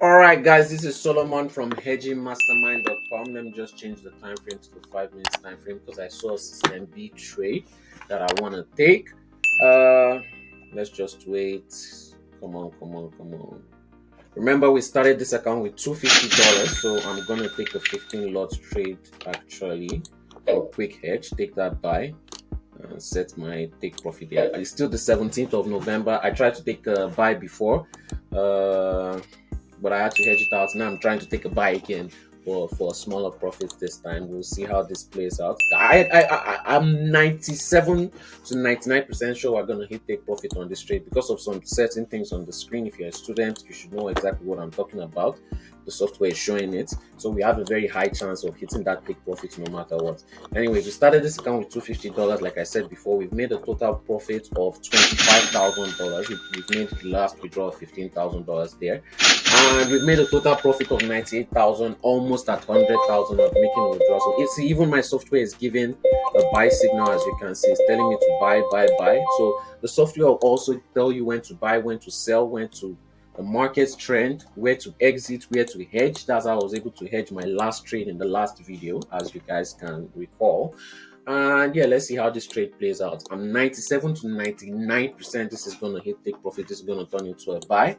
All right, guys, this is Solomon from hedgingmastermind.com. Let me just change the time frame to the 5 minutes time frame because I saw a system B trade that I want to take. Let's just wait. Come on. Remember, we started this account with $250, so I'm going to take a 15 lot trade actually for a quick hedge. Take that buy and set my take profit there. It's still the 17th of November. I tried to take a buy before. But I had to hedge it out. Now I'm trying to take a buy again for a smaller profit this time. We'll see how this plays out. I'm 97 to 99% sure we're gonna hit take profit on this trade because of some certain things on the screen. If you're a student, you should know exactly what I'm talking about. The software is showing it, so we have a very high chance of hitting that take profit no matter what. Anyways, we started this account with $250. Like I said before, we've made a total profit of $25,000. We've made the last withdrawal of $15,000 there. And we've made a total profit of 98,000, almost at 100,000 of making a withdrawal. So it's even my software is giving a buy signal, as you can see. It's telling me to buy. So the software will also tell you when to buy, when to sell, when to the market's trend, where to exit, where to hedge. That's how I was able to hedge my last trade in the last video, as you guys can recall. And yeah, let's see how this trade plays out. I'm 97 to 99% this is going to hit take profit. This is going to turn into a buy.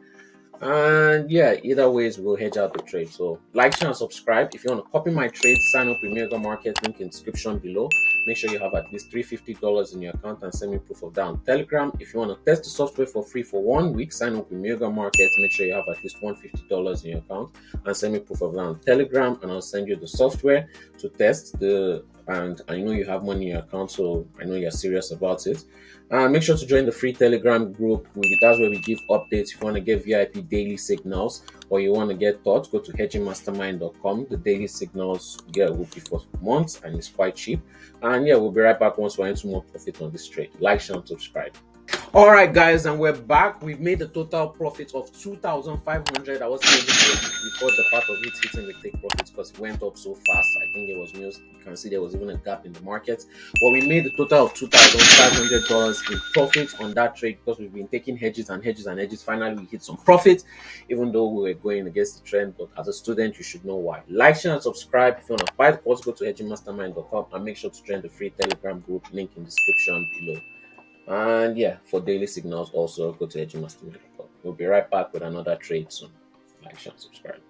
And yeah, either ways we'll hedge out the trade. So like, share, and subscribe. If you want to copy my trades, sign up with Mega Market, link in description below. Make sure you have at least $350 in your account and send me proof of that on Telegram. If you want to test the software for free for 1 week, sign up with Mega Market. Make sure you have at least $150 in your account and send me proof of that on Telegram, and I'll send you the software to test the. And I know you have money in your account, so I know you're serious about it. And make sure to join the free Telegram group. That's where we give updates. If you want to get VIP daily signals or you want to get thoughts, go to hedgingmastermind.com. The daily signals will be for months and it's quite cheap. And yeah, we'll be right back once we're into more profit on this trade. Like, share, and subscribe. All right, guys, and we're back. We've made a total profit of 2,500. I wasn't able to record the part of it hitting the take profits because it went up so fast. I think there was news. You can see there was even a gap in the market. But we made a total of $2,500 in profit on that trade because we've been taking hedges. Finally, we hit some profit, even though we were going against the trend. But as a student, you should know why. Like, share, and subscribe. If you want to buy the course, go to hedgingmastermind.com and make sure to join the free Telegram group. Link in the description below. And yeah, for daily signals, also go to hedgingmastermind.com. We'll be right back with another trade soon. Like, share, and subscribe.